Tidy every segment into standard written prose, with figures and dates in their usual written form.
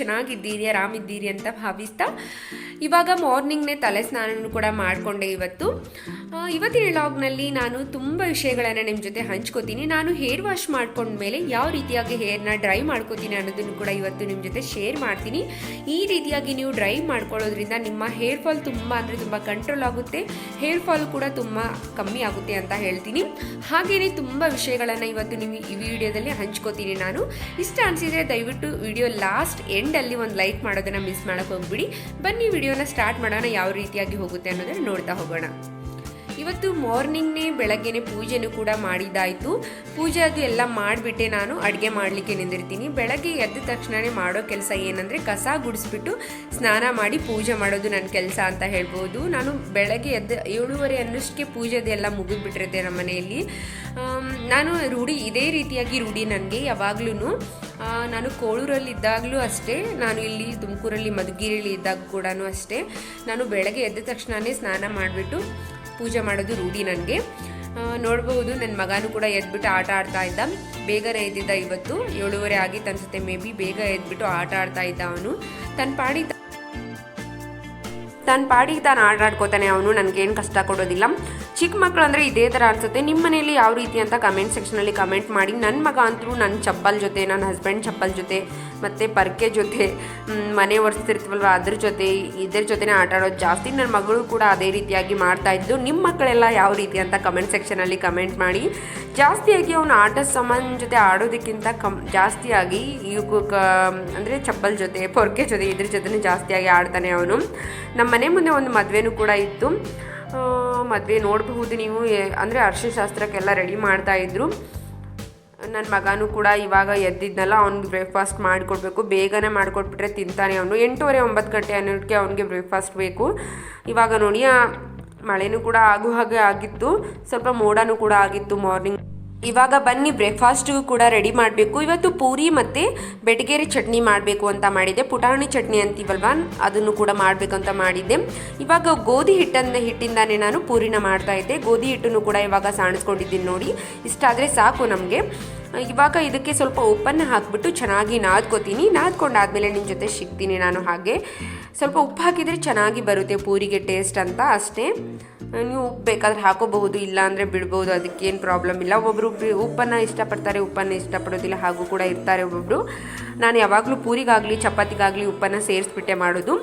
ಚೆನ್ನಾಗಿದ್ದೀರಿ, ಆರಾಮಿದ್ದೀರಿ ಅಂತ ಭಾವಿಸ್ತಾ ಇವಾಗ ಮಾರ್ನಿಂಗ್ನೇ ತಲೆ ಸ್ನಾನನೂ ಕೂಡ ಮಾಡಿಕೊಂಡೆ. ಇವತ್ತಿನ ವ್ಲಾಗ್ನಲ್ಲಿ ನಾನು ತುಂಬ ವಿಷಯಗಳನ್ನು ನಿಮ್ಮ ಜೊತೆ ಹಂಚ್ಕೋತೀನಿ. ನಾನು ಹೇರ್ ವಾಶ್ ಮಾಡ್ಕೊಂಡ್ಮೇಲೆ ಯಾವ ರೀತಿಯಾಗಿ ಹೇರ್ನ ಡ್ರೈ ಮಾಡ್ಕೋತೀನಿ ಅನ್ನೋದನ್ನು ಕೂಡ ಇವತ್ತು ನಿಮ್ಮ ಜೊತೆ ಶೇರ್ ಮಾಡ್ತೀನಿ. ಈ ರೀತಿಯಾಗಿ ನೀವು ಡ್ರೈ ಮಾಡ್ಕೊಳ್ಳೋದ್ರಿಂದ ನಿಮ್ಮ ಹೇರ್ ಫಾಲ್ ತುಂಬ ಕಂಟ್ರೋಲ್ ಆಗುತ್ತೆ, ಹೇರ್ ಫಾಲ್ ಕೂಡ ತುಂಬ ಕಮ್ಮಿ ಆಗುತ್ತೆ ಅಂತ ಹೇಳ್ತೀನಿ. ಹಾಗೆಯೇ ತುಂಬ ವಿಷಯಗಳನ್ನು ಇವತ್ತು ನೀವು ಈ ವಿಡಿಯೋದಲ್ಲಿ ಹಂಚ್ಕೋತೀನಿ. ನಾನು ಇಷ್ಟ ಅನಿಸಿದರೆ ದಯವಿಟ್ಟು ವಿಡಿಯೋ ಲಾಸ್ಟ್ ಎಂಡಲ್ಲಿ ಒಂದು ಲೈಕ್ ಮಾಡೋದನ್ನು ಮಿಸ್ ಮಾಡೋಕ್ಕೆ ಹೋಗ್ಬಿಡಿ. ಬನ್ನಿ ವಿಡಿಯೋನ ಸ್ಟಾರ್ಟ್ ಮಾಡೋಣ, ಯಾವ ರೀತಿಯಾಗಿ ಹೋಗುತ್ತೆ ಅನ್ನೋದನ್ನು ನೋಡ್ತಾ ಹೋಗೋಣ. ಇವತ್ತು ಮಾರ್ನಿಂಗ್ನೇ ಬೆಳಗ್ಗೆನೇ ಪೂಜೆನೂ ಕೂಡ ಮಾಡಿದ್ದಾಯಿತು. ಪೂಜೆ ಅದು ಎಲ್ಲ ಮಾಡಿಬಿಟ್ಟೆ ನಾನು ಅಡುಗೆ ಮಾಡಲಿಕ್ಕೆ ನಿಂದಿರ್ತೀನಿ. ಬೆಳಗ್ಗೆ ಎದ್ದ ತಕ್ಷಣವೇ ಮಾಡೋ ಕೆಲಸ ಏನಂದರೆ ಕಸ ಗುಡಿಸ್ಬಿಟ್ಟು ಸ್ನಾನ ಮಾಡಿ ಪೂಜೆ ಮಾಡೋದು ನನ್ನ ಕೆಲಸ ಅಂತ ಹೇಳ್ಬೋದು. ನಾನು ಬೆಳಗ್ಗೆ ಎದ್ದು 7:30 ಅನ್ನೋಷ್ಟಕ್ಕೆ ಪೂಜೆದೆಲ್ಲ ಮುಗಿದ್ಬಿಟ್ಟಿರುತ್ತೆ ನಮ್ಮ ಮನೆಯಲ್ಲಿ. ನಾನು ಇದೇ ರೀತಿಯಾಗಿ ರೂಢಿ ನನಗೆ ಯಾವಾಗ್ಲೂ. ನಾನು ಕೋಳೂರಲ್ಲಿದ್ದಾಗಲೂ ಅಷ್ಟೇ, ನಾನು ಇಲ್ಲಿ ತುಮಕೂರಲ್ಲಿ ಮಧುಗಿರಿಯಲ್ಲಿ ಇದ್ದಾಗ ಕೂಡ ಅಷ್ಟೇ, ನಾನು ಬೆಳಗ್ಗೆ ಎದ್ದ ತಕ್ಷಣವೇ ಸ್ನಾನ ಮಾಡಿಬಿಟ್ಟು ಪೂಜೆ ಮಾಡೋದು ರೂಢಿ ನನಗೆ. ನೋಡ್ಬೋದು ನನ್ನ ಮಗನೂ ಕೂಡ ಎದ್ಬಿಟ್ಟು ಆಟ ಆಡ್ತಾ ಇದ್ದ. ಬೇಗನೆ ಎದ್ದಿದ್ದ, ಇವತ್ತು 7:30 ಆಗಿತ್ತು ಅನ್ಸುತ್ತೆ ಮೇ ಬಿ. ಬೇಗ ಎದ್ಬಿಟ್ಟು ಆಟ ಆಡ್ತಾ ಇದ್ದ ಅವನು. ತನ್ನ ಪಾಡಿಗೆ ತಾನು ಆಟ ಆಡ್ಕೋತಾನೆ ಅವನು, ನನಗೇನು ಕಷ್ಟ ಕೊಡೋದಿಲ್ಲ. ಚಿಕ್ಕ ಮಕ್ಕಳು ಅಂದರೆ ಇದೇ ಥರ ಅನಿಸುತ್ತೆ. ನಿಮ್ಮ ಮನೆಯಲ್ಲಿ ಯಾವ ರೀತಿ ಅಂತ ಕಮೆಂಟ್ ಸೆಕ್ಷನಲ್ಲಿ ಕಮೆಂಟ್ ಮಾಡಿ. ನನ್ನ ಮಗ ಅಂತೂ ನನ್ನ ಚಪ್ಪಲ್ ಜೊತೆ, ನನ್ನ ಹಸ್ಬೆಂಡ್ ಚಪ್ಪಲ್ ಜೊತೆ ಮತ್ತು ಪರ್ಕೆ ಜೊತೆ, ಮನೆ ಒರೆಸ್ತಿರ್ತೀವಲ್ವ ಇದ್ರ ಜೊತೆನೇ ಆಟ ಆಡೋದು ಜಾಸ್ತಿ. ನನ್ನ ಮಗಳು ಕೂಡ ಅದೇ ರೀತಿಯಾಗಿ ಮಾಡ್ತಾಯಿದ್ದು. ನಿಮ್ಮ ಮಕ್ಕಳೆಲ್ಲ ಯಾವ ರೀತಿ ಅಂತ ಕಮೆಂಟ್ ಸೆಕ್ಷನಲ್ಲಿ ಕಮೆಂಟ್ ಮಾಡಿ. ಜಾಸ್ತಿಯಾಗಿ ಅವನು ಆಟದ ಸಾಮಾನು ಜೊತೆ ಆಡೋದಕ್ಕಿಂತ ಜಾಸ್ತಿಯಾಗಿ ಅಂದರೆ ಚಪ್ಪಲ್ ಜೊತೆ, ಪೊರ್ಕೆ ಜೊತೆ, ಇದ್ರ ಜೊತೆ ಜಾಸ್ತಿಯಾಗಿ ಆಡ್ತಾನೆ ಅವನು. ನಮ್ಮ ಮನೆ ಮುಂದೆ ಒಂದು ಮದುವೆನೂ ಕೂಡ ಇತ್ತು. ಮದುವೆ ನೋಡಬಹುದು ನೀವು, ಅಂದರೆ ಅರಿಶಿನ ಶಾಸ್ತ್ರಕ್ಕೆಲ್ಲ ರೆಡಿ ಮಾಡ್ತಾಯಿದ್ರು. ನನ್ನ ಮಗನೂ ಕೂಡ ಇವಾಗ ಎದ್ದಿದ್ನಲ್ಲ, ಅವ್ನಿಗೆ ಬ್ರೇಕ್ಫಾಸ್ಟ್ ಮಾಡಿಕೊಡ್ಬೇಕು. ಬೇಗನೆ ಮಾಡಿಕೊಟ್ಬಿಟ್ರೆ ತಿಂತಾನೆ ಅವನು. 8:30 9 ಗಂಟೆ ಅನ್ನೋದಕ್ಕೆ ಅವನಿಗೆ ಬ್ರೇಕ್ಫಾಸ್ಟ್ ಬೇಕು. ಇವಾಗ ನೋಡಿ ಮಳೆನೂ ಕೂಡ ಹಾಗೆ ಆಗಿತ್ತು, ಸ್ವಲ್ಪ ಮೋಡನೂ ಕೂಡ ಆಗಿತ್ತು ಮಾರ್ನಿಂಗ್. ಇವಾಗ ಬನ್ನಿ ಬ್ರೇಕ್ಫಾಸ್ಟಿಗೂ ಕೂಡ ರೆಡಿ ಮಾಡಬೇಕು. ಇವತ್ತು ಪೂರಿ ಮತ್ತು ಬೆಟಗೇರಿ ಚಟ್ನಿ ಮಾಡಬೇಕು ಅಂತ ಮಾಡಿದ್ದೆ. ಪುಟಾಣಿ ಚಟ್ನಿ ಅಂತೀವಲ್ವ, ಅದನ್ನು ಕೂಡ ಮಾಡಬೇಕು ಅಂತ ಮಾಡಿದ್ದೆ. ಇವಾಗ ಗೋಧಿ ಹಿಟ್ಟಿಂದಾನೇ ನಾನು ಪೂರಿನ ಮಾಡ್ತಾಯಿದ್ದೆ. ಗೋಧಿ ಹಿಟ್ಟನ್ನು ಕೂಡ ಇವಾಗ ಸಾಣಿಸ್ಕೊಂಡಿದ್ದೀನಿ ನೋಡಿ. ಇಷ್ಟಾದರೆ ಸಾಕು ನಮಗೆ. ಇವಾಗ ಇದಕ್ಕೆ ಸ್ವಲ್ಪ ಉಪ್ಪನ್ನು ಹಾಕಿಬಿಟ್ಟು ಚೆನ್ನಾಗಿ ನಾದ್ಕೋತೀನಿ. ನಾದ್ಕೊಂಡಾದ್ಮೇಲೆ ನಿಮ್ಮ ಜೊತೆ ಸಿಗ್ತೀನಿ ನಾನು. ಹಾಗೆ ಸ್ವಲ್ಪ ಉಪ್ಪು ಹಾಕಿದರೆ ಚೆನ್ನಾಗಿ ಬರುತ್ತೆ ಪೂರಿಗೆ ಟೇಸ್ಟ್ ಅಂತ ಅಷ್ಟೇ. ನೀವು ಉಪ್ಪು ಬೇಕಾದ್ರೆ ಹಾಕೋಬಹುದು, ಇಲ್ಲ ಅಂದರೆ ಬಿಡ್ಬೋದು, ಅದಕ್ಕೇನು ಪ್ರಾಬ್ಲಮ್ ಇಲ್ಲ. ಒಬ್ಬೊಬ್ಬರು ಉಪ್ಪನ್ನು ಇಷ್ಟಪಡ್ತಾರೆ, ಉಪ್ಪನ್ನು ಇಷ್ಟಪಡೋದಿಲ್ಲ, ಹಾಗೂ ಕೂಡ ಇರ್ತಾರೆ ಒಬ್ಬೊಬ್ಬರು. ನಾನು ಯಾವಾಗಲೂ ಪೂರಿಗಾಗಲಿ ಚಪಾತಿಗಾಗಲಿ ಉಪ್ಪನ್ನು ಸೇರಿಸ್ಬಿಟ್ಟೆ ಮಾಡೋದು.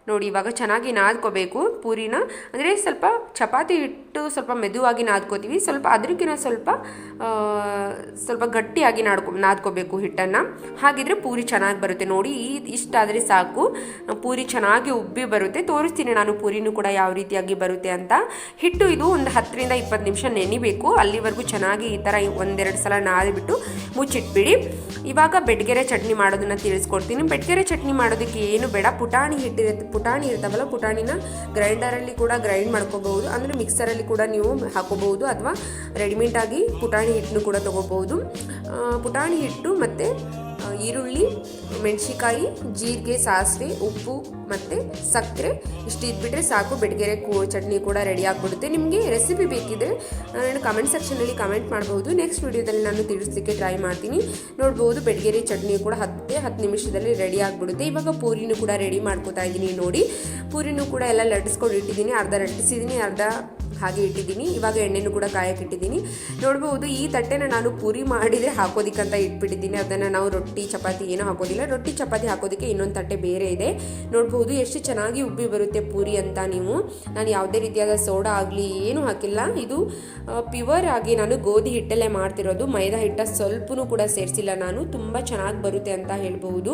ನೋಡಿ ಇವಾಗ ಚೆನ್ನಾಗಿ ನಾದ್ಕೋಬೇಕು ಪೂರಿನ. ಅಂದರೆ ಸ್ವಲ್ಪ ಚಪಾತಿ ಹಿಟ್ಟು ಸ್ವಲ್ಪ ಮೆದುವಾಗಿ ನಾದ್ಕೋತೀವಿ, ಸ್ವಲ್ಪ ಅದಕ್ಕಿಂತ ಸ್ವಲ್ಪ ಗಟ್ಟಿಯಾಗಿ ನಾದ್ಕೋಬೇಕು ಹಿಟ್ಟನ್ನು. ಹಾಗಿದ್ರೆ ಪೂರಿ ಚೆನ್ನಾಗಿ ಬರುತ್ತೆ. ನೋಡಿ ಇಷ್ಟಾದರೆ ಸಾಕು, ಪೂರಿ ಚೆನ್ನಾಗಿ ಉಬ್ಬಿ ಬರುತ್ತೆ. ತೋರಿಸ್ತೀನಿ ನಾನು ಪೂರಿನೂ ಕೂಡ ಯಾವ ರೀತಿಯಾಗಿ ಬರುತ್ತೆ ಅಂತ. ಹಿಟ್ಟು ಇದು ಒಂದು 10ರಿಂದ 20 ನಿಮಿಷ ನೆನಿಬೇಕು. ಅಲ್ಲಿವರೆಗೂ ಚೆನ್ನಾಗಿ ಈ ಥರ 1-2 ಸಲ ನಾದಿಬಿಟ್ಟು ಮುಚ್ಚಿಟ್ಬಿಡಿ. ಇವಾಗ ಬೆಟಗೇರೆ ಚಟ್ನಿ ಮಾಡೋದನ್ನು ತಿಳಿಸ್ಕೊಡ್ತೀನಿ. ಬೆಟಗೇರೆ ಚಟ್ನಿ ಮಾಡೋದಕ್ಕೆ ಏನು ಬೇಡ, ಪುಟಾಣಿ ಇರ್ತಾವಲ್ಲ, ಪುಟಾಣಿನ ಗ್ರೈಂಡರಲ್ಲಿ ಕೂಡ ಗ್ರೈಂಡ್ ಮಾಡ್ಕೋಬಹುದು, ಅಂದರೆ ಮಿಕ್ಸರಲ್ಲಿ ಕೂಡ ನೀವು ಹಾಕೋಬಹುದು, ಅಥವಾ ರೆಡಿಮೇಡಾಗಿ ಪುಟಾಣಿ ಹಿಟ್ಟನ್ನು ಕೂಡ ತೊಗೋಬಹುದು. ಪುಟಾಣಿ ಹಿಟ್ಟು ಮತ್ತು ಈರುಳ್ಳಿ, ಮೆಣಸಿಕಾಯಿ, ಜೀರಿಗೆ, ಸಾಸಿವೆ, ಉಪ್ಪು ಮತ್ತು ಸಕ್ಕರೆ ಇಷ್ಟು ಇದ್ಬಿಟ್ರೆ ಸಾಕು. ಬೆಟಗೇರೆ ಚಟ್ನಿ ಕೂಡ ರೆಡಿ ಆಗಿಬಿಡುತ್ತೆ. ನಿಮಗೆ ರೆಸಿಪಿ ಬೇಕಿದ್ರೆ ನಾನು ಕಮೆಂಟ್ ಸೆಕ್ಷನಲ್ಲಿ ಕಮೆಂಟ್ ಮಾಡಬಹುದು. ನೆಕ್ಸ್ಟ್ ವಿಡಿಯೋದಲ್ಲಿ ನಾನು ತಿಳಿಸಲಿಕ್ಕೆ ಟ್ರೈ ಮಾಡ್ತೀನಿ. ನೋಡ್ಬೋದು ಬೆಟಗೇರೆ ಚಟ್ನಿ ಕೂಡ 10 ನಿಮಿಷದಲ್ಲಿ ರೆಡಿ ಆಗಿಬಿಡುತ್ತೆ. ಇವಾಗ ಪೂರಿನೂ ಕೂಡ ರೆಡಿ ಮಾಡ್ಕೋತಾ ಇದ್ದೀನಿ ನೋಡಿ. ಪೂರಿನೂ ಕೂಡ ಎಲ್ಲ ಲಟ್ಟಿಸ್ಕೊಂಡು ಇಟ್ಟಿದ್ದೀನಿ. ಅರ್ಧ ಲಟ್ಟಿಸಿದ್ದೀನಿ, ಅರ್ಧ ಹಾಗೆ ಇಟ್ಟಿದ್ದೀನಿ. ಇವಾಗ ಎಣ್ಣೆನೂ ಕೂಡ ಕಾಯಕ್ಕೆ ಇಟ್ಟಿದ್ದೀನಿ. ನೋಡ್ಬೋದು ಈ ತಟ್ಟೆನ ನಾನು ಪೂರಿ ಮಾಡಿದರೆ ಹಾಕೋದಿಕ್ಕಂತ ಇಟ್ಬಿಟ್ಟಿದ್ದೀನಿ. ಅದನ್ನು ನಾವು ರೊಟ್ಟಿ ಚಪಾತಿ ಏನೂ ಹಾಕೋದಿಲ್ಲ. ರೊಟ್ಟಿ ಚಪಾತಿ ಹಾಕೋದಕ್ಕೆ ಇನ್ನೊಂದು ತಟ್ಟೆ ಬೇರೆ ಇದೆ. ನೋಡ್ಬೋದು ಎಷ್ಟು ಚೆನ್ನಾಗಿ ಉಬ್ಬಿ ಬರುತ್ತೆ ಪೂರಿ ಅಂತ. ನಾನು ಯಾವುದೇ ರೀತಿಯಾದ ಸೋಡಾ ಆಗಲಿ ಏನೂ ಹಾಕಿಲ್ಲ. ಇದು ಪ್ಯೂರ್ ಆಗಿ ನಾನು ಗೋಧಿ ಹಿಟ್ಟಲ್ಲೇ ಮಾಡ್ತಿರೋದು. ಮೈದಾ ಹಿಟ್ಟ ಸ್ವಲ್ಪನೂ ಕೂಡ ಸೇರಿಸಿಲ್ಲ ನಾನು. ತುಂಬ ಚೆನ್ನಾಗಿ ಬರುತ್ತೆ ಅಂತ ಹೇಳ್ಬೋದು.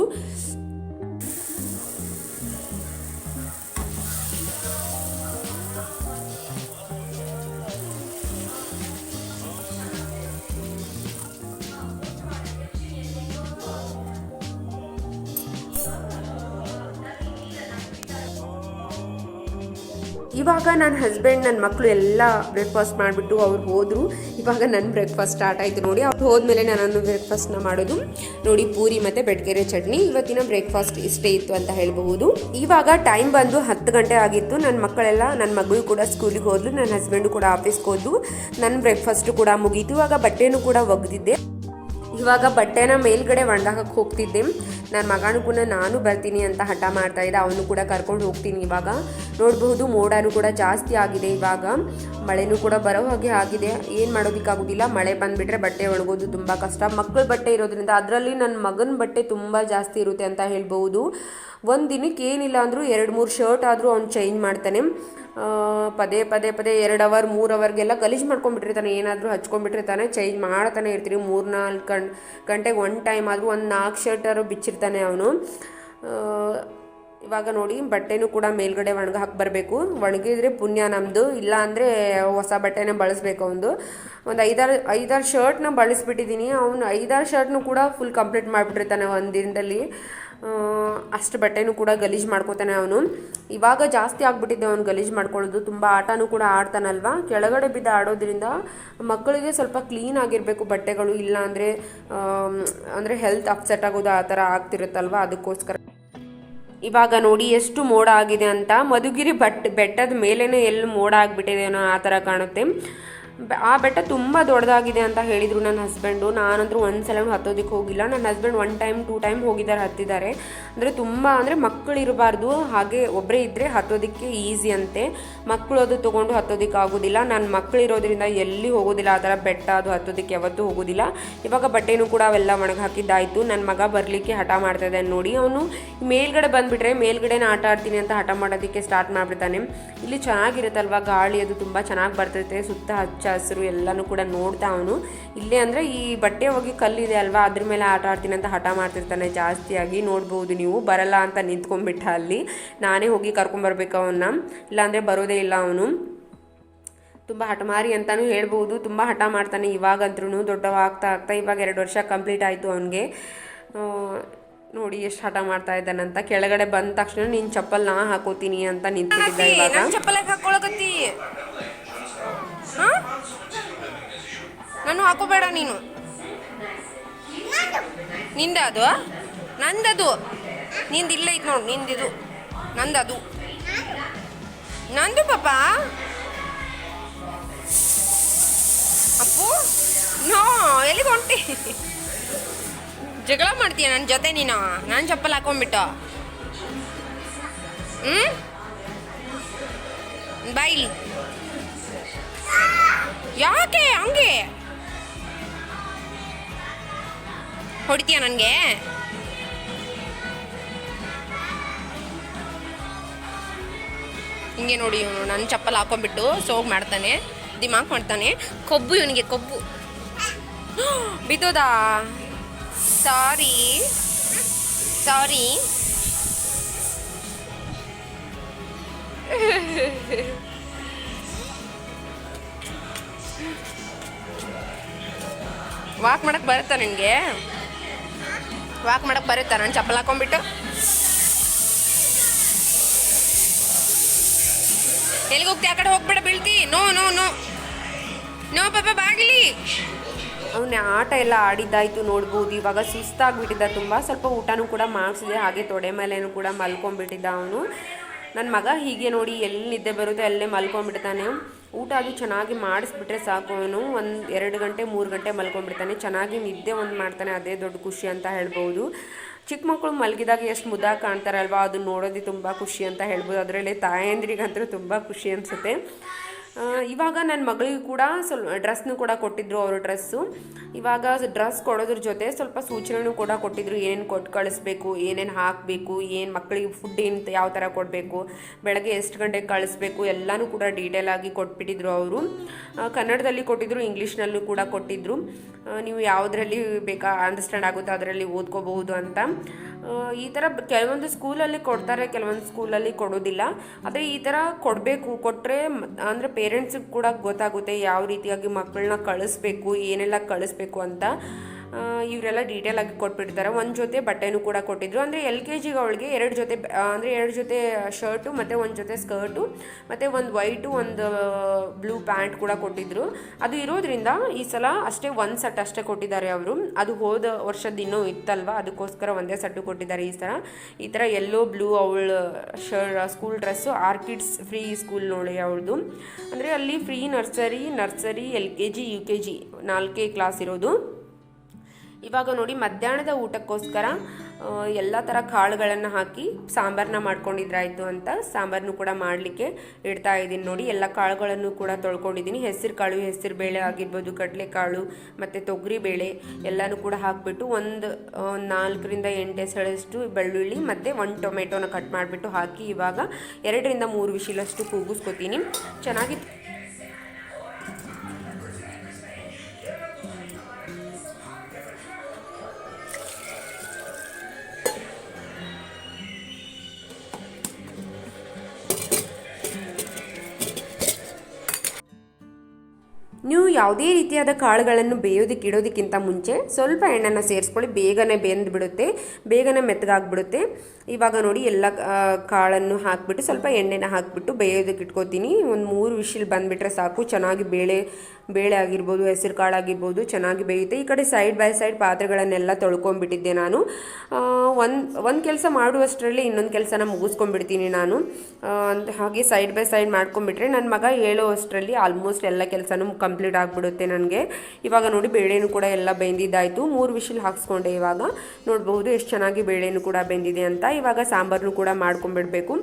ಇವಾಗ ನನ್ನ ಹಸ್ಬೆಂಡ್, ನನ್ನ ಮಕ್ಕಳು ಎಲ್ಲ ಬ್ರೇಕ್ಫಾಸ್ಟ್ ಮಾಡಿಬಿಟ್ಟು ಅವ್ರು ಹೋದರು. ಇವಾಗ ನನ್ನ ಬ್ರೇಕ್ಫಾಸ್ಟ್ ಸ್ಟಾರ್ಟ್ ಆಯಿತು ನೋಡಿ. ಅವ್ರು ಹೋದ್ಮೇಲೆ ನಾನು ಬ್ರೇಕ್ಫಾಸ್ಟ್ನ ಮಾಡೋದು ನೋಡಿ. ಪೂರಿ ಮತ್ತು ಬೆಟಗೇರೆ ಚಟ್ನಿ. ಇವತ್ತಿನ ಬ್ರೇಕ್ಫಾಸ್ಟ್ ಇಷ್ಟೇ ಇತ್ತು ಅಂತ ಹೇಳ್ಬಹುದು. ಇವಾಗ ಟೈಮ್ ಬಂದು 10 ಗಂಟೆ ಆಗಿತ್ತು. ನನ್ನ ಮಗಳು ಕೂಡ ಸ್ಕೂಲಿಗೆ ಹೋದ್ಲು, ನನ್ನ ಹಸ್ಬೆಂಡು ಕೂಡ ಆಫೀಸ್ಗೆ ಹೋದ್ಲು. ನನ್ನ ಬ್ರೇಕ್ಫಾಸ್ಟು ಕೂಡ ಮುಗೀತು. ಇವಾಗ ಬಟ್ಟೆನೂ ಕೂಡ ಒಗೆದಿದ್ದೆ. ಇವಾಗ ಬಟ್ಟೆನ ಮೇಲ್ಗಡೆ ಒಣಗಾಕಕ್ಕೆ ಹೋಗ್ತಿದ್ದೆ. ನನ್ನ ಮಗನೂ ಕೂಡ ನಾನು ಬರ್ತೀನಿ ಅಂತ ಹಠ ಮಾಡ್ತಾಯಿದ್ದ. ಅವನು ಕೂಡ ಕರ್ಕೊಂಡು ಹೋಗ್ತೀನಿ. ಇವಾಗ ನೋಡಬಹುದು ಮೋಡನೂ ಕೂಡ ಜಾಸ್ತಿ ಆಗಿದೆ. ಇವಾಗ ಮಳೆನೂ ಕೂಡ ಬರೋ ಹಾಗೆ ಆಗಿದೆ. ಏನು ಮಾಡೋದಕ್ಕಾಗೋದಿಲ್ಲ. ಮಳೆ ಬಂದುಬಿಟ್ರೆ ಬಟ್ಟೆ ಒಣಗೋದು ತುಂಬ ಕಷ್ಟ. ಮಕ್ಕಳ ಬಟ್ಟೆ ಇರೋದ್ರಿಂದ ಅದರಲ್ಲಿ ನನ್ನ ಮಗನ ಬಟ್ಟೆ ತುಂಬ ಜಾಸ್ತಿ ಇರುತ್ತೆ ಅಂತ ಹೇಳ್ಬೋದು. ಒಂದು ದಿನಕ್ಕೆ ಏನಿಲ್ಲ ಅಂದರೂ 2-3 ಶರ್ಟ್ ಆದರೂ ಅವ್ನು ಚೇಂಜ್ ಮಾಡ್ತಾನೆ. ಪದೇ 2 ಅವರ್ 3 ಅವರ್ಗೆಲ್ಲ ಗಲೀಜು ಮಾಡ್ಕೊಂಡ್ಬಿಟ್ಟಿರ್ತಾನೆ. ಏನಾದರೂ ಹಚ್ಕೊಂಡ್ಬಿಟ್ಟಿರ್ತಾನೆ. ಚೇಂಜ್ ಮಾಡ್ತಾನೆ ಇರ್ತೀವಿ. 3-4 ಗಂಟೆಗೆ ಒಂದು ಟೈಮ್ ಆದರೂ ಒಂದು 4 ಶರ್ಟಾರು ಬಿಚ್ಚಿರ್ತಾನೆ ಅವನು. ಇವಾಗ ನೋಡಿ ಬಟ್ಟೆನೂ ಕೂಡ ಮೇಲ್ಗಡೆ ಹಾಕಿ ಬರಬೇಕು. ಒಣಗಿದ್ರೆ ಪುಣ್ಯ ನಮ್ಮದು, ಇಲ್ಲ ಅಂದರೆ ಹೊಸ ಬಟ್ಟೆನೇ ಬಳಸಬೇಕು. ಒಂದು 5-6 ಶರ್ಟ್ನ ಬಳಸಿಬಿಟ್ಟಿದ್ದೀನಿ. ಅವನು 5-6 ಶರ್ಟ್ನು ಕೂಡ ಫುಲ್ ಕಂಪ್ಲೀಟ್ ಮಾಡಿಬಿಟ್ಟಿರ್ತಾನೆ ಒಂದು ದಿನದಲ್ಲಿ. ಅಷ್ಟು ಬಟ್ಟೆನೂ ಕೂಡ ಗಲೀಜು ಮಾಡ್ಕೋತಾನೆ ಅವನು. ಇವಾಗ ಜಾಸ್ತಿ ಆಗಿಬಿಟ್ಟಿದ್ದೆ ಅವನು ಗಲೀಜು ಮಾಡ್ಕೊಳ್ಳೋದು. ತುಂಬ ಆಟನೂ ಕೂಡ ಆಡ್ತಾನಲ್ವ. ಕೆಳಗಡೆ ಬಿದ್ದು ಆಡೋದ್ರಿಂದ ಮಕ್ಕಳಿಗೆ ಸ್ವಲ್ಪ ಕ್ಲೀನ್ ಆಗಿರಬೇಕು ಬಟ್ಟೆಗಳು. ಇಲ್ಲ ಅಂದರೆ ಹೆಲ್ತ್ ಅಪ್ಸೆಟ್ ಆಗೋದು ಆ ಥರ ಆಗ್ತಿರುತ್ತಲ್ವ, ಅದಕ್ಕೋಸ್ಕರ. ಇವಾಗ ನೋಡಿ ಎಷ್ಟು ಮೋಡ ಆಗಿದೆ ಅಂತ. ಮಧುಗಿರಿ ಬೆಟ್ಟದ ಮೇಲೇ ಎಲ್ಲಿ ಮೋಡ ಆಗಿಬಿಟ್ಟಿದೆ ಅನ್ನೋ ಆ ಥರ ಕಾಣುತ್ತೆ. ಆ ಬೆಟ್ಟ ತುಂಬ ದೊಡ್ಡದಾಗಿದೆ ಅಂತ ಹೇಳಿದರು ನನ್ನ ಹಸ್ಬೆಂಡು. ನಾನಂತರೂ ಒಂದು ಸಲ ಹತ್ತೋದಕ್ಕೆ ಹೋಗಿಲ್ಲ. ನನ್ನ ಹಸ್ಬೆಂಡ್ 1 ಟೈಮ್ 2 ಟೈಮ್ ಹತ್ತಿದ್ದಾರೆ. ಅಂದರೆ ಮಕ್ಕಳು ಇರಬಾರ್ದು, ಹಾಗೆ ಒಬ್ಬರೇ ಇದ್ದರೆ ಹತ್ತೋದಕ್ಕೆ ಈಸಿ ಅಂತೆ. ಮಕ್ಕಳು ಅದು ತೊಗೊಂಡು ಹತ್ತೋದಕ್ಕೆ ಆಗೋದಿಲ್ಲ. ನನ್ನ ಮಕ್ಕಳು ಇರೋದ್ರಿಂದ ಎಲ್ಲಿ ಹೋಗೋದಿಲ್ಲ. ಆ ಥರ ಬೆಟ್ಟ ಅದು ಹತ್ತೋದಕ್ಕೆ ಯಾವತ್ತೂ ಹೋಗೋದಿಲ್ಲ. ಇವಾಗ ಬಟ್ಟೆನೂ ಕೂಡ ಅವೆಲ್ಲ ಒಣಗಿ ಹಾಕಿದ್ದಾಯಿತು. ನನ್ನ ಮಗ ಬರಲಿಕ್ಕೆ ಹಠ ಮಾಡ್ತಾಯಿದ್ದೆ ನೋಡಿ. ಅವನು ಮೇಲ್ಗಡೆ ಬಂದುಬಿಟ್ರೆ ಮೇಲ್ಗಡೆನ ಆಟ ಆಡ್ತೀನಿ ಅಂತ ಹಠ ಮಾಡೋದಕ್ಕೆ ಸ್ಟಾರ್ಟ್ ಮಾಡಿಬಿಡ್ತಾನೆ. ಇಲ್ಲಿ ಚೆನ್ನಾಗಿರುತ್ತಲ್ವ, ಗಾಳಿ ಅದು ತುಂಬ ಚೆನ್ನಾಗಿ ಬರ್ತೈತೆ. ಸುತ್ತ ಹಚ್ಚ ಹಸಿರು ಎಲ್ಲನೂ ಕೂಡ ನೋಡ್ತಾ ಅವನು. ಇಲ್ಲೇ ಅಂದರೆ ಈ ಬಟ್ಟೆ ಹೋಗಿ ಕಲ್ಲಿದೆ ಅಲ್ವಾ, ಅದ್ರ ಮೇಲೆ ಆಟ ಆಡ್ತೀನಿ ಅಂತ ಹಠ ಮಾಡ್ತಿರ್ತಾನೆ ಜಾಸ್ತಿಯಾಗಿ. ನೋಡ್ಬೋದು ನೀವು, ಬರಲ್ಲ ಅಂತ ನಿಂತ್ಕೊಂಡ್ಬಿಟ್ಟ ಅಲ್ಲಿ. ನಾನೇ ಹೋಗಿ ಕರ್ಕೊಂಬರ್ಬೇಕು ಅವನ್ನ, ಇಲ್ಲಾಂದರೆ ಬರೋದೇ ಇಲ್ಲ ಅವನು. ತುಂಬ ಹಠಮಾರಿ ಅಂತಲೂ ಹೇಳ್ಬೋದು. ತುಂಬ ಹಠ ಮಾಡ್ತಾನೆ ಇವಾಗಂದ್ರೂ. ದೊಡ್ಡವ ಆಗ್ತಾ ಇವಾಗ 2 ವರ್ಷ ಕಂಪ್ಲೀಟ್ ಆಯಿತು ಅವನಿಗೆ. ನೋಡಿ ಎಷ್ಟು ಹಠ ಮಾಡ್ತಾ ಇದ್ದಾನಂತ. ಕೆಳಗಡೆ ಬಂದ ತಕ್ಷಣ ನೀನು ಚಪ್ಪಲ್ ನಾ ಹಾಕೋತೀನಿ ಅಂತ ನಿಂತ್ಬಿಟ್ಟಿದ್ದ. ಇವಾಗ ಚಪ್ಪಲ್ ಹಾಕೊಳಕತ್ತಿ, ನಾನು ಹಾಕೋಬೇಡ ನೀನು. ನಿಂದ ಅದು, ನಂದದು, ನಿಂದು ಇಲ್ಲ ಐತೆ ನೋಡು, ನಿಂದಿದು ನಂದದು, ನಂದು ಪಾಪ. ಅಪ್ಪು ನೋ, ಎಲ್ಲಿಗೆ ಹೊಂಟಿ? ಜಗಳ ಮಾಡ್ತೀಯ ನನ್ನ ಜೊತೆ ನೀನು? ನಾನು ಚಪ್ಪಲ್ ಹಾಕೊಂಡ್ಬಿಟ್ಟು ಬಾಯಿಲಿ. ಯಾಕೆ ಹಂಗೆ ಹೊಡಿತೀಯ ನನಗೆ? ಹಿಂಗೆ ನೋಡಿ ಇವನು ನನ್ನ ಚಪ್ಪಲ್ ಹಾಕೊಂಡ್ಬಿಟ್ಟು ಸೋಗ್ ಮಾಡ್ತಾನೆ, ದಿಮಾಕ್ ಮಾಡ್ತಾನೆ. ಕೊಬ್ಬು ಇವನಿಗೆ, ಕೊಬ್ಬು. ಬಿದ್ದೋದಾ? ಸಾರಿ ವಾಕ್ ಮಾಡಕ್ಕೆ ಬರುತ್ತಾ ನಿನಗೆ? ವಾಕ್ ಮಾಡಕ್ಕೆ ಬರುತ್ತಾ ನಾನು ಚಪ್ಪಲ್ ಹಾಕೊಂಡ್ಬಿಟ್ಟು? ಎಲ್ಲಿಗೆ ಹೋಗ್ತಿ? ಆ ಕಡೆ ಹೋಗ್ಬೇಡ, ಬೀಳ್ತಿ. ನೋ ನೋ ನೋ ನೋ ಪಾಪ, ಬಾಗಿಲಿ. ಅವನ ಆಟ ಎಲ್ಲ ಆಡಿದ್ದಾಯಿತು ನೋಡ್ಬೋದು. ಇವಾಗ ಸುಸ್ತಾಗಿಬಿಟ್ಟಿದ್ದ ತುಂಬ. ಸ್ವಲ್ಪ ಊಟನೂ ಕೂಡ ಮಾಡಿಸಿದೆ. ಹಾಗೆ ತೊಡೆ ಮೇಲೇನೂ ಕೂಡ ಮಲ್ಕೊಂಡ್ಬಿಟ್ಟಿದ್ದ ಅವನು. ನನ್ನ ಮಗ ಹೀಗೆ ನೋಡಿ, ಎಲ್ಲಿ ನಿದ್ದೆ ಬರುತ್ತೆ ಅಲ್ಲೇ ಮಲ್ಕೊಂಡ್ಬಿಡ್ತಾನೆ. ಊಟ ಅದು ಚೆನ್ನಾಗಿ ಮಾಡಿಸ್ಬಿಟ್ರೆ ಸಾಕು. ಅವನು 2 ಗಂಟೆ 3 ಗಂಟೆ ಮಲ್ಕೊಂಡ್ಬಿಡ್ತಾನೆ. ಚೆನ್ನಾಗಿ ನಿದ್ದೆ ಮಾಡ್ತಾನೆ. ಅದೇ ದೊಡ್ಡ ಖುಷಿ ಅಂತ ಹೇಳ್ಬೋದು. ಚಿಕ್ಕ ಮಕ್ಕಳು ಮಲಗಿದಾಗ ಎಷ್ಟು ಮುದ್ದಾಗಿ ಕಾಣ್ತಾರಲ್ವ, ಅದು ನೋಡೋದು ತುಂಬ ಖುಷಿ ಅಂತ ಹೇಳ್ಬೋದು. ಅದರಲ್ಲಿ ತಾಯಂದ್ರಿಗಂತೂ ತುಂಬ ಖುಷಿ ಅನಿಸುತ್ತೆ. ಇವಾಗ ನನ್ನ ಮಗಳಿಗೂ ಕೂಡ ಡ್ರೆಸ್ನು ಕೂಡ ಕೊಟ್ಟಿದ್ದರು ಅವರು. ಡ್ರೆಸ್ಸು ಇವಾಗ ಡ್ರೆಸ್ ಕೊಡೋದ್ರ ಜೊತೆ ಸ್ವಲ್ಪ ಸೂಚನೆನೂ ಕೂಡ ಕೊಟ್ಟಿದ್ದರು. ಏನೇನು ಕೊಟ್ಟು ಕಳಿಸ್ಬೇಕು, ಏನೇನು ಹಾಕಬೇಕು, ಏನು ಮಕ್ಕಳಿಗೆ ಫುಡ್ ಏನು ಯಾವ ಥರ ಕೊಡಬೇಕು, ಬೆಳಗ್ಗೆ ಎಷ್ಟು ಗಂಟೆಗೆ ಕಳಿಸ್ಬೇಕು, ಎಲ್ಲನೂ ಕೂಡ ಡೀಟೇಲಾಗಿ ಕೊಟ್ಬಿಟ್ಟಿದ್ರು ಅವರು. ಕನ್ನಡದಲ್ಲಿ ಕೊಟ್ಟಿದ್ದರು, ಇಂಗ್ಲೀಷ್ನಲ್ಲೂ ಕೂಡ ಕೊಟ್ಟಿದ್ದರು. ನೀವು ಯಾವುದರಲ್ಲಿ ಬೇಕಾ ಅಂಡರ್ಸ್ಟ್ಯಾಂಡ್ ಆಗುತ್ತೋ ಅದರಲ್ಲಿ ಓದ್ಕೋಬಹುದು ಅಂತ. ಈ ಥರ ಕೆಲವೊಂದು ಸ್ಕೂಲಲ್ಲಿ ಕೊಡ್ತಾರೆ, ಕೆಲವೊಂದು ಸ್ಕೂಲಲ್ಲಿ ಕೊಡೋದಿಲ್ಲ. ಆದರೆ ಈ ಥರ ಕೊಟ್ಟರೆ ಅಂದರೆ ಪೇರೆಂಟ್ಸಿಗೆ ಕೂಡ ಗೊತ್ತಾಗುತ್ತೆ ಯಾವ ರೀತಿಯಾಗಿ ಮಕ್ಕಳನ್ನ ಕಳಿಸ್ಬೇಕು, ಏನೆಲ್ಲ ಕಳಿಸ್ಬೇಕು ಅಂತ. ಇವರೆಲ್ಲ ಡೀಟೇಲಾಗಿ ಕೊಟ್ಬಿಡ್ತಾರೆ. ಒಂದು ಜೊತೆ ಬಟ್ಟೆನೂ ಕೂಡ ಕೊಟ್ಟಿದ್ರು. ಅಂದರೆ LKG ಅವಳಿಗೆ 2 ಜೊತೆ, ಅಂದರೆ 2 ಜೊತೆ ಶರ್ಟು ಮತ್ತು 1 ಜೊತೆ ಸ್ಕರ್ಟು ಮತ್ತು ಒಂದು ವೈಟು ಒಂದು ಬ್ಲೂ ಪ್ಯಾಂಟ್ ಕೂಡ ಕೊಟ್ಟಿದ್ದರು. ಅದು ಇರೋದ್ರಿಂದ ಈ ಸಲ ಅಷ್ಟೇ 1 ಸೆಟ್ ಅಷ್ಟೇ ಕೊಟ್ಟಿದ್ದಾರೆ ಅವರು. ಅದು ಹೋದ ವರ್ಷದ ಇನ್ನೂ ಇತ್ತಲ್ವ, ಅದಕ್ಕೋಸ್ಕರ ಒಂದೇ ಸೆಟ್ಟು ಕೊಟ್ಟಿದ್ದಾರೆ ಈ ಥರ ಯೆಲ್ಲೋ ಬ್ಲೂ ಅವಳ school dress. Orchids free school ನೋಡಿ ಅವಳದು. ಅಂದರೆ ಅಲ್ಲಿ free nursery LKG UKG 4 class ಇರೋದು. ಇವಾಗ ನೋಡಿ ಮಧ್ಯಾಹ್ನದ ಊಟಕ್ಕೋಸ್ಕರ ಎಲ್ಲ ಥರ ಕಾಳುಗಳನ್ನು ಹಾಕಿ ಸಾಂಬಾರನ್ನ ಮಾಡ್ಕೊಂಡಿದ್ರಾಯ್ತು ಅಂತ ಸಾಂಬಾರನ್ನು ಕೂಡ ಮಾಡಲಿಕ್ಕೆ ಇಡ್ತಾ ಇದ್ದೀನಿ ನೋಡಿ. ಎಲ್ಲ ಕಾಳುಗಳನ್ನು ಕೂಡ ತೊಳ್ಕೊಂಡಿದ್ದೀನಿ. ಹೆಸರು ಕಾಳು, ಹೆಸರು ಬೇಳೆ ಆಗಿರ್ಬೋದು, ಕಡಲೆಕಾಳು ಮತ್ತು ತೊಗರಿ ಬೇಳೆ ಎಲ್ಲನೂ ಕೂಡ ಹಾಕಿಬಿಟ್ಟು ಒಂದು 4ರಿಂದ 8 ಎಸಳಷ್ಟು ಬೆಳ್ಳುಳ್ಳಿ ಮತ್ತು 1 ಟೊಮೆಟೊನ ಕಟ್ ಮಾಡಿಬಿಟ್ಟು ಹಾಕಿ ಇವಾಗ 2ರಿಂದ 3 ವಿಶಿಲಷ್ಟು ಕೂಗಿಸ್ಕೊತೀನಿ. ಚೆನ್ನಾಗಿ ನೀವು ಯಾವುದೇ ರೀತಿಯಾದ ಕಾಳುಗಳನ್ನು ಬೇಯೋದಕ್ಕೆ ಇಡೋದಕ್ಕಿಂತ ಮುಂಚೆ ಸ್ವಲ್ಪ ಎಣ್ಣೆನ ಸೇರಿಸ್ಕೊಳ್ಳಿ. ಬೇಗನೆ ಬೆಂದುಬಿಡುತ್ತೆ, ಬೇಗನೆ ಮೆತ್ತಗಾಗ್ಬಿಡುತ್ತೆ. ಇವಾಗ ನೋಡಿ ಎಲ್ಲ ಕಾಳನ್ನು ಹಾಕಿಬಿಟ್ಟು ಸ್ವಲ್ಪ ಎಣ್ಣೆನ ಹಾಕಿಬಿಟ್ಟು ಬೇಯೋದಕ್ಕೆ ಇಟ್ಕೋತೀನಿ. ಒಂದು 3 ವಿಶಿಲ್ ಬಂದುಬಿಟ್ರೆ ಸಾಕು. ಚೆನ್ನಾಗಿ ಬೇಳೆ ಆಗಿರ್ಬೋದು, ಹೆಸರು ಕಾಳು ಆಗಿರ್ಬೋದು ಚೆನ್ನಾಗಿ ಬೇಯುತ್ತೆ. ಈ ಕಡೆ ಸೈಡ್ ಬೈ ಸೈಡ್ ಪಾತ್ರೆಗಳನ್ನೆಲ್ಲ ತೊಳ್ಕೊಂಡ್ಬಿಟ್ಟಿದ್ದೆ ನಾನು. ಒಂದು ಕೆಲಸ ಮಾಡುವಷ್ಟರಲ್ಲಿ ಇನ್ನೊಂದು ಕೆಲಸನ ಮುಗಿಸ್ಕೊಂಡ್ಬಿಡ್ತೀನಿ ನಾನು. ಹಾಗೆ ಸೈಡ್ ಬೈ ಸೈಡ್ ಮಾಡ್ಕೊಂಡ್ಬಿಟ್ರೆ ನನ್ನ ಮಗ ಹೇಳೋಷ್ಟರಲ್ಲಿ ಆಲ್ಮೋಸ್ಟ್ ಎಲ್ಲ ಕೆಲಸನೂ ಕಂಪ್ಲೀಟ್ ಆಗಿಬಿಡುತ್ತೆ ನನಗೆ. ಇವಾಗ ನೋಡಿ ಬೇಳೆನೂ ಕೂಡ ಎಲ್ಲ ಬೆಂದಿದ್ದಾಯಿತು. 3 ವಿಶಿಲ್ ಹಾಕ್ಸ್ಕೊಂಡೆ. ಇವಾಗ ನೋಡ್ಬಹುದು ಎಷ್ಟು ಚೆನ್ನಾಗಿ ಬೇಳೆನೂ ಕೂಡ ಬೆಂದಿದೆ ಅಂತ. ಇವಾಗ ಸಾಂಬಾರನ್ನು ಕೂಡ ಮಾಡ್ಕೊಂಡ್ಬಿಡ್ಬೇಕು.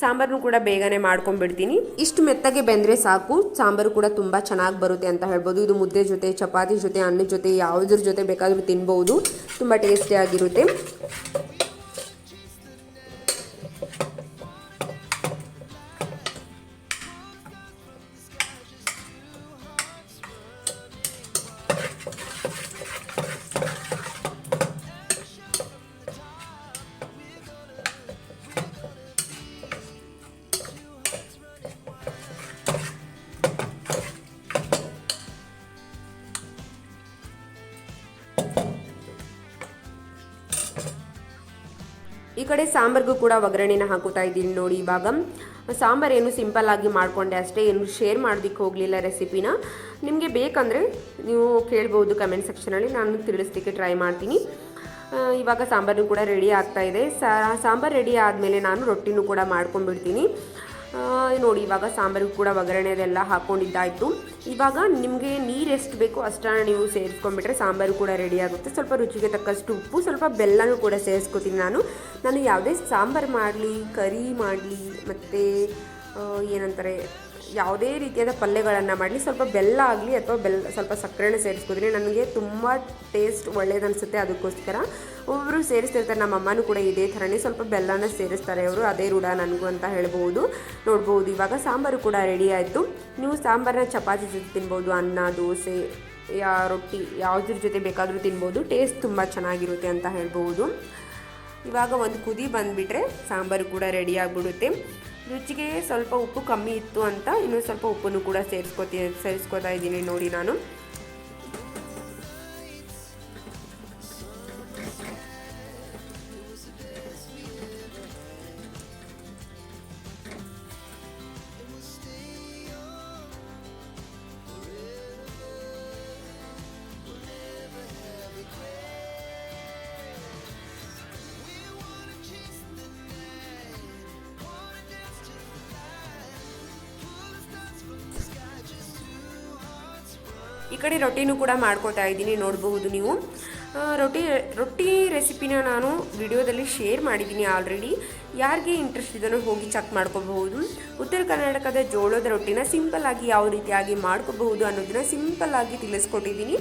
ಸಾಂಬಾರನ್ನು ಕೂಡ ಬೇಗನೆ ಮಾಡ್ಕೊಂಡ್ಬಿಡ್ತೀನಿ. ಇಷ್ಟು ಮೆತ್ತಗೆ ಬೆಂದರೆ ಸಾಕು, ಸಾಂಬಾರು ಕೂಡ ತುಂಬ ಚೆನ್ನಾಗಿ ಬರುತ್ತೆ ಅಂತ ಹೇಳ್ಬೋದು. ಇದು ಮುದ್ದೆ ಜೊತೆ, ಚಪಾತಿ ಜೊತೆ, ಅನ್ನದ ಜೊತೆ ಯಾವುದ್ರ ಜೊತೆ ಬೇಕಾದರೂ ತಿನ್ಬೋದು. ತುಂಬ ಟೇಸ್ಟಿಯಾಗಿರುತ್ತೆ. ಈ ಕಡೆ ಸಾಂಬಾರ್ಗೂ ಕೂಡ ಒಗ್ಗರಣೆನ ಹಾಕುತ್ತಾ ಇದ್ದೀನಿ ನೋಡಿ. ಇವಾಗ ಸಾಂಬಾರು ಏನು ಸಿಂಪಲ್ ಆಗಿ ಮಾಡಿಕೊಂಡೆ ಅಷ್ಟೇ, ಏನು ಶೇರ್ ಮಾಡೋದಕ್ಕೆ ಹೋಗಲಿಲ್ಲ ರೆಸಿಪಿನ. ನಿಮಗೆ ಬೇಕಂದರೆ ನೀವು ಕೇಳ್ಬೋದು ಕಮೆಂಟ್ ಸೆಕ್ಷನಲ್ಲಿ, ನಾನು ತಿಳಿಸ್ಲಿಕ್ಕೆ ಟ್ರೈ ಮಾಡ್ತೀನಿ. ಇವಾಗ ಸಾಂಬಾರು ಕೂಡ ರೆಡಿ ಆಗ್ತಾ ಇದೆ. ಸಾಂಬಾರು ರೆಡಿ ಆದಮೇಲೆ ನಾನು ರೊಟ್ಟಿನೂ ಕೂಡ ಮಾಡ್ಕೊಂಡ್ಬಿಡ್ತೀನಿ ನೋಡಿ. ಇವಾಗ ಸಾಂಬಾರು ಕೂಡ ಒಗ್ಗರಣೆ ಅದೆಲ್ಲ ಹಾಕ್ಕೊಂಡಿದ್ದಾಯಿತು. ಇವಾಗ ನಿಮಗೆ ನೀರು ಎಷ್ಟು ಬೇಕೋ ಅಷ್ಟನ್ನು ನೀವು ಸೇರಿಸ್ಕೊಂಡ್ಬಿಟ್ರೆ ಸಾಂಬಾರು ಕೂಡ ರೆಡಿ ಆಗುತ್ತೆ. ಸ್ವಲ್ಪ ರುಚಿಗೆ ತಕ್ಕಷ್ಟು ಉಪ್ಪು, ಸ್ವಲ್ಪ ಬೆಲ್ಲನೂ ಕೂಡ ಸೇರಿಸ್ಕೊತೀನಿ ನಾನು ಯಾವುದೇ ಸಾಂಬಾರು ಮಾಡಲಿ, ಕರಿ ಮಾಡಲಿ, ಮತ್ತು ಏನಂತಾರೆ ಯಾವುದೇ ರೀತಿಯಾದ ಪಲ್ಯಗಳನ್ನು ಮಾಡಲಿ ಸ್ವಲ್ಪ ಬೆಲ್ಲ ಆಗಲಿ ಅಥವಾ ಸ್ವಲ್ಪ ಸಕ್ಕರೆನ ಸೇರಿಸ್ಕೋತೀನಿ. ನನಗೆ ತುಂಬ ಟೇಸ್ಟ್ ಒಳ್ಳೇದನ್ನಿಸುತ್ತೆ, ಅದಕ್ಕೋಸ್ಕರ. ಒಬ್ಬರು ಸೇರಿಸ್ತಿರ್ತಾರೆ, ನಮ್ಮ ಅಮ್ಮನೂ ಕೂಡ ಇದೇ ಥರನೇ ಸ್ವಲ್ಪ ಬೆಲ್ಲನ ಸೇರಿಸ್ತಾರೆ ಅವರು. ಅದೇ ರೂಢ ನನಗೂ ಅಂತ ಹೇಳ್ಬೋದು. ನೋಡ್ಬೋದು ಇವಾಗ ಸಾಂಬಾರು ಕೂಡ ರೆಡಿ ಆಯಿತು. ನೀವು ಸಾಂಬಾರನ್ನ ಚಪಾತಿ ಜೊತೆ ತಿನ್ಬೋದು, ಅನ್ನ, ದೋಸೆ, ರೊಟ್ಟಿ ಯಾವುದ್ರ ಜೊತೆ ಬೇಕಾದರೂ ತಿನ್ಬೋದು. ಟೇಸ್ಟ್ ತುಂಬ ಚೆನ್ನಾಗಿರುತ್ತೆ ಅಂತ ಹೇಳ್ಬೋದು. ಇವಾಗ ಒಂದು ಕುದಿ ಬಂದುಬಿಟ್ರೆ ಸಾಂಬಾರು ಕೂಡ ರೆಡಿ ಆಗಿಬಿಡುತ್ತೆ. ರುಚಿಗೆ ಸ್ವಲ್ಪ ಉಪ್ಪು ಕಮ್ಮಿ ಇತ್ತು ಅಂತ ಇನ್ನೂ ಸ್ವಲ್ಪ ಉಪ್ಪನ್ನು ಕೂಡ ಸೇರಿಸ್ಕೋತಾ ಇದ್ದೀನಿ ನೋಡಿ ನಾನು. ಈ ಕಡೆ ರೊಟ್ಟಿನೂ ಕೂಡ ಮಾಡ್ಕೋತಾ ಇದ್ದೀನಿ, ನೋಡಬಹುದು ನೀವು. ರೊಟ್ಟಿ ರೆಸಿಪಿನ ನಾನು ವಿಡಿಯೋದಲ್ಲಿ ಶೇರ್ ಮಾಡಿದ್ದೀನಿ ಆಲ್ರೆಡಿ. ಯಾರಿಗೆ ಇಂಟ್ರೆಸ್ಟ್ ಇದನ್ನು ಹೋಗಿ ಚೆಕ್ ಮಾಡ್ಕೋಬಹುದು. ಉತ್ತರ ಕರ್ನಾಟಕದ ಜೋಳದ ರೊಟ್ಟಿನ ಸಿಂಪಲ್ಲಾಗಿ ಯಾವ ರೀತಿಯಾಗಿ ಮಾಡ್ಕೋಬಹುದು ಅನ್ನೋದನ್ನ ಸಿಂಪಲ್ಲಾಗಿ ತಿಳಿಸ್ಕೊಟ್ಟಿದ್ದೀನಿ.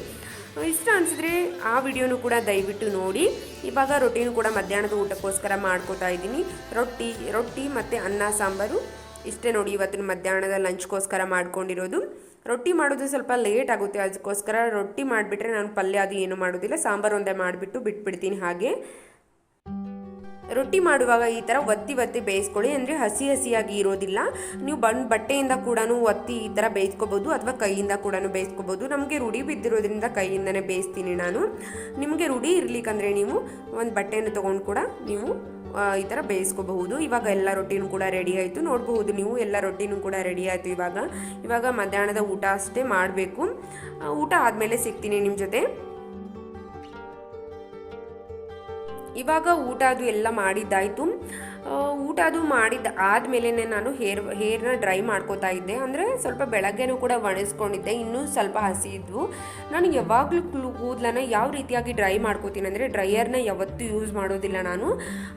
ಇಷ್ಟ ಅನಿಸಿದ್ರೆ ಆ ವಿಡಿಯೋನು ಕೂಡ ದಯವಿಟ್ಟು ನೋಡಿ. ಇವಾಗ ರೊಟ್ಟಿನೂ ಕೂಡ ಮಧ್ಯಾಹ್ನದ ಊಟಕ್ಕೋಸ್ಕರ ಮಾಡ್ಕೋತಾ ಇದ್ದೀನಿ. ರೊಟ್ಟಿ ಮತ್ತು ಅನ್ನ ಸಾಂಬಾರು ಇಷ್ಟೇ ನೋಡಿ ಇವತ್ತಿನ ಮಧ್ಯಾಹ್ನದ ಲಂಚ್ಗೋಸ್ಕರ ಮಾಡ್ಕೊಂಡಿರೋದು. ರೊಟ್ಟಿ ಮಾಡೋದು ಸ್ವಲ್ಪ ಲೇಟ್ ಆಗುತ್ತೆ, ಅದಕ್ಕೋಸ್ಕರ ರೊಟ್ಟಿ ಮಾಡಿಬಿಟ್ರೆ ನಾನು ಪಲ್ಯ ಅದು ಏನು ಮಾಡೋದಿಲ್ಲ, ಸಾಂಬಾರು ಒಂದೇ ಮಾಡಿಬಿಟ್ಟು ಬಿಟ್ಬಿಡ್ತೀನಿ. ಹಾಗೆ ರೊಟ್ಟಿ ಮಾಡುವಾಗ ಈ ಥರ ಒತ್ತಿ ಬೇಯಿಸ್ಕೊಳ್ಳಿ, ಅಂದರೆ ಹಸಿಯಾಗಿ ಇರೋದಿಲ್ಲ. ನೀವು ಬಟ್ಟೆಯಿಂದ ಕೂಡ ಒತ್ತಿ ಈ ಥರ ಬೇಯಿಸ್ಕೋಬೋದು ಅಥವಾ ಕೈಯಿಂದ ಕೂಡ ಬೇಯಿಸ್ಕೋಬೋದು. ನಮಗೆ ರೂಢಿ ಬಿದ್ದಿರೋದ್ರಿಂದ ಕೈಯಿಂದನೇ ಬೇಯಿಸ್ತೀನಿ ನಾನು. ನಿಮಗೆ ರೂಢಿ ಇರಲಿಕ್ಕಂದ್ರೆ ನೀವು ಒಂದು ಬಟ್ಟೆಯನ್ನು ತೊಗೊಂಡು ಕೂಡ ನೀವು ಈ ಥರ ಬೇಯಿಸ್ಕೋಬಹುದು. ಇವಾಗ ಎಲ್ಲ ರೊಟ್ಟಿನೂ ಕೂಡ ರೆಡಿ ಆಯಿತು, ನೋಡಬಹುದು ನೀವು. ಎಲ್ಲ ರೊಟ್ಟಿನೂ ಕೂಡ ರೆಡಿ ಆಯಿತು. ಇವಾಗ ಮಧ್ಯಾಹ್ನದ ಊಟ ಅಷ್ಟೇ ಮಾಡಬೇಕು. ಊಟ ಆದಮೇಲೆ ಸಿಗ್ತೀನಿ ನಿಮ್ಮ ಜೊತೆ. ಇವಾಗ ಊಟ ಅದು ಎಲ್ಲ ಮಾಡಿದ್ದಾಯಿತು. ಊಟ ಅದು ಮಾಡಿದ ಆದಮೇಲೆ ನಾನು ಹೇರ್ನ ಡ್ರೈ ಮಾಡ್ಕೋತಾ ಇದ್ದೆ. ಅಂದರೆ ಸ್ವಲ್ಪ ಬೆಳಗ್ಗೆನೂ ಕೂಡ ಒಣಗಿಸ್ಕೊಂಡಿದ್ದೆ, ಇನ್ನೂ ಸ್ವಲ್ಪ ಹಸಿ ಇದ್ವು. ನಾನು ಯಾವಾಗಲೂ ಕೂದಲನ್ನು ಯಾವ ರೀತಿಯಾಗಿ ಡ್ರೈ ಮಾಡ್ಕೋತೀನಿ ಅಂದರೆ ಡ್ರೈಯರ್ನ ಯಾವತ್ತೂ ಯೂಸ್ ಮಾಡೋದಿಲ್ಲ ನಾನು.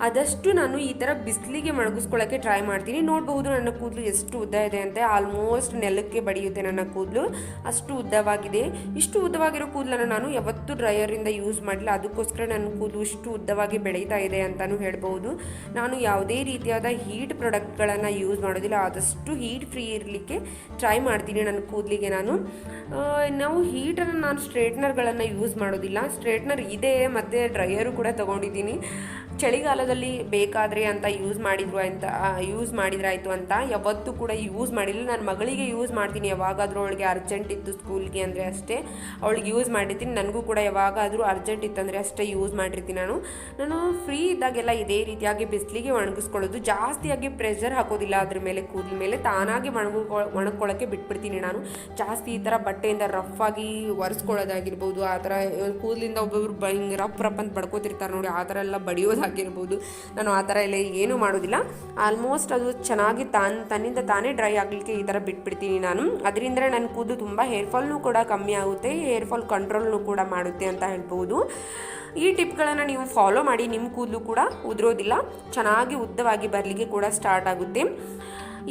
ಆದಷ್ಟು ನಾನು ಈ ಥರ ಬಿಸಿಲಿಗೆ ಒಣಗಿಸ್ಕೊಳ್ಳೋಕ್ಕೆ ಟ್ರೈ ಮಾಡ್ತೀನಿ. ನೋಡಬಹುದು ನನ್ನ ಕೂದಲು ಎಷ್ಟು ಉದ್ದ ಇದೆ ಅಂತ, ಆಲ್ಮೋಸ್ಟ್ ನೆಲಕ್ಕೆ ಬಡಿಯುತ್ತೆ ನನ್ನ ಕೂದಲು, ಅಷ್ಟು ಉದ್ದವಾಗಿದೆ. ಇಷ್ಟು ಉದ್ದವಾಗಿರೋ ಕೂದಲನ್ನು ನಾನು ಯಾವತ್ತೂ ಡ್ರೈಯರಿಂದ ಯೂಸ್ ಮಾಡಿಲ್ಲ, ಅದಕ್ಕೋಸ್ಕರ ನನ್ನ ಕೂದಲು ಇಷ್ಟು ಉದ್ದವಾಗಿ ಬೆಳೀತಾ ಇದೆ ಅಂತಲೂ ಹೇಳ್ಬೋದು. ನಾನು ಯಾವುದೇ ರೀತಿಯಾದ ಹೀಟ್ ಪ್ರಾಡಕ್ಟ್ಗಳನ್ನು ಯೂಸ್ ಮಾಡೋದಿಲ್ಲ, ಆದಷ್ಟು ಹೀಟ್ ಫ್ರೀ ಇರಲಿಕ್ಕೆ ಟ್ರೈ ಮಾಡ್ತೀನಿ ನನ್ನ ಕೂದಲಿಗೆ ನಾನು. ನಾವು ಹೀಟನ್ನು ನಾನು ಸ್ಟ್ರೇಟ್ನರ್ಗಳನ್ನು ಯೂಸ್ ಮಾಡೋದಿಲ್ಲ. ಸ್ಟ್ರೇಟ್ನರ್ ಇದೆ ಮತ್ತು ಡ್ರೈಯರು ಕೂಡ ತೊಗೊಂಡಿದ್ದೀನಿ. ಚಳಿಗಾಲದಲ್ಲಿ ಬೇಕಾದರೆ ಅಂತ ಯೂಸ್ ಮಾಡಿದ್ರಾಯ್ತು ಅಂತ ಯಾವತ್ತೂ ಕೂಡ ಯೂಸ್ ಮಾಡಿಲ್ಲ. ನನ್ನ ಮಗಳಿಗೆ ಯೂಸ್ ಮಾಡ್ತೀನಿ ಯಾವಾಗಾದರೂ, ಅವಳಿಗೆ ಅರ್ಜೆಂಟ್ ಇತ್ತು ಸ್ಕೂಲ್ಗೆ ಅಂದರೆ ಅಷ್ಟೇ ಅವಳಿಗೆ ಯೂಸ್ ಮಾಡಿರ್ತೀನಿ. ನನಗೂ ಕೂಡ ಯಾವಾಗಾದರೂ ಅರ್ಜೆಂಟ್ ಇತ್ತಂದರೆ ಅಷ್ಟೇ ಯೂಸ್ ಮಾಡಿರ್ತೀನಿ ನಾನು ಫ್ರೀ ಇದ್ದಾಗೆಲ್ಲ ಇದೇ ರೀತಿಯಾಗಿ ಬಿಸಿಲಿಗೆ ಒಣಗಿಸ್ಕೊಳ್ಳೋದು, ಜಾಸ್ತಿಯಾಗಿ ಪ್ರೆಷರ್ ಹಾಕೋದಿಲ್ಲ ಅದ್ರ ಮೇಲೆ, ಕೂದಲ ಮೇಲೆ ತಾನಾಗಿ ಒಣಗ್ಕೊಳ್ಳೋಕ್ಕೆ ಬಿಟ್ಬಿಡ್ತೀನಿ ನಾನು. ಜಾಸ್ತಿ ಈ ಥರ ಬಟ್ಟೆಯಿಂದ ರಫ್ ಆಗಿ ಒರೆಸ್ಕೊಳ್ಳೋದಾಗಿರ್ಬೋದು, ಆ ಥರ ಕೂದಲಿಂದ ಒಬ್ಬೊಬ್ರು ಹಿಂಗೆ ರಫ್ ಅಂತ ಬಡ್ಕೋತಿರ್ತಾರೆ ನೋಡಿ, ಆ ಥರ ಎಲ್ಲ ಬಡಿಯೋದಾಗಿರ್ಬೋದು. ನಾನು ಆ ಥರ ಎಲ್ಲ ಏನೂ ಮಾಡೋದಿಲ್ಲ. ಆಲ್ಮೋಸ್ಟ್ ಅದು ಚೆನ್ನಾಗಿ ತನ್ನಿಂದ ತಾನೇ ಡ್ರೈ ಆಗಲಿಕ್ಕೆ ಈ ಥರ ಬಿಟ್ಬಿಡ್ತೀನಿ ನಾನು. ಅದರಿಂದ ನನ್ನ ಕೂದಲು ತುಂಬ ಹೇರ್ ಫಾಲ್ನೂ ಕೂಡ ಕಮ್ಮಿ ಆಗುತ್ತೆ, ಹೇರ್ ಫಾಲ್ ಕಂಟ್ರೋಲ್ನೂ ಕೂಡ ಮಾಡುತ್ತೆ ಅಂತ ಹೇಳ್ಬೋದು. ಈ ಟಿಪ್ಗಳನ್ನು ನೀವು ಫಾಲೋ ಮಾಡಿ, ನಿಮ್ಮ ಕೂದಲು ಕೂಡ ಉದುರೋದಿಲ್ಲ, ಚೆನ್ನಾಗಿ ಉದ್ದವಾಗಿ ಬರಲಿಕ್ಕೆ ಕೂಡ ಸ್ಟಾರ್ಟ್ ಆಗುತ್ತೆ.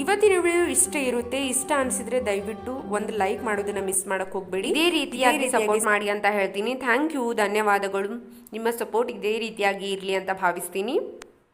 ಇವತ್ತಿನ ವಿಡಿಯೋ ಇಷ್ಟ ಇರುತ್ತೆ. ಇಷ್ಟ ಅನಿಸಿದ್ರೆ ದಯವಿಟ್ಟು ಒಂದು ಲೈಕ್ ಮಾಡೋದನ್ನ ಮಿಸ್ ಮಾಡೋಕ್ಕೆ ಹೋಗಬೇಡಿ. ಇದೇ ರೀತಿಯಾಗಿ ಸಪೋರ್ಟ್ ಮಾಡಿ ಅಂತ ಹೇಳ್ತೀನಿ. ಥ್ಯಾಂಕ್ ಯು, ಧನ್ಯವಾದಗಳು. ನಿಮ್ಮ ಸಪೋರ್ಟ್ ಇದೇ ರೀತಿಯಾಗಿ ಇರಲಿ ಅಂತ ಭಾವಿಸ್ತೀನಿ.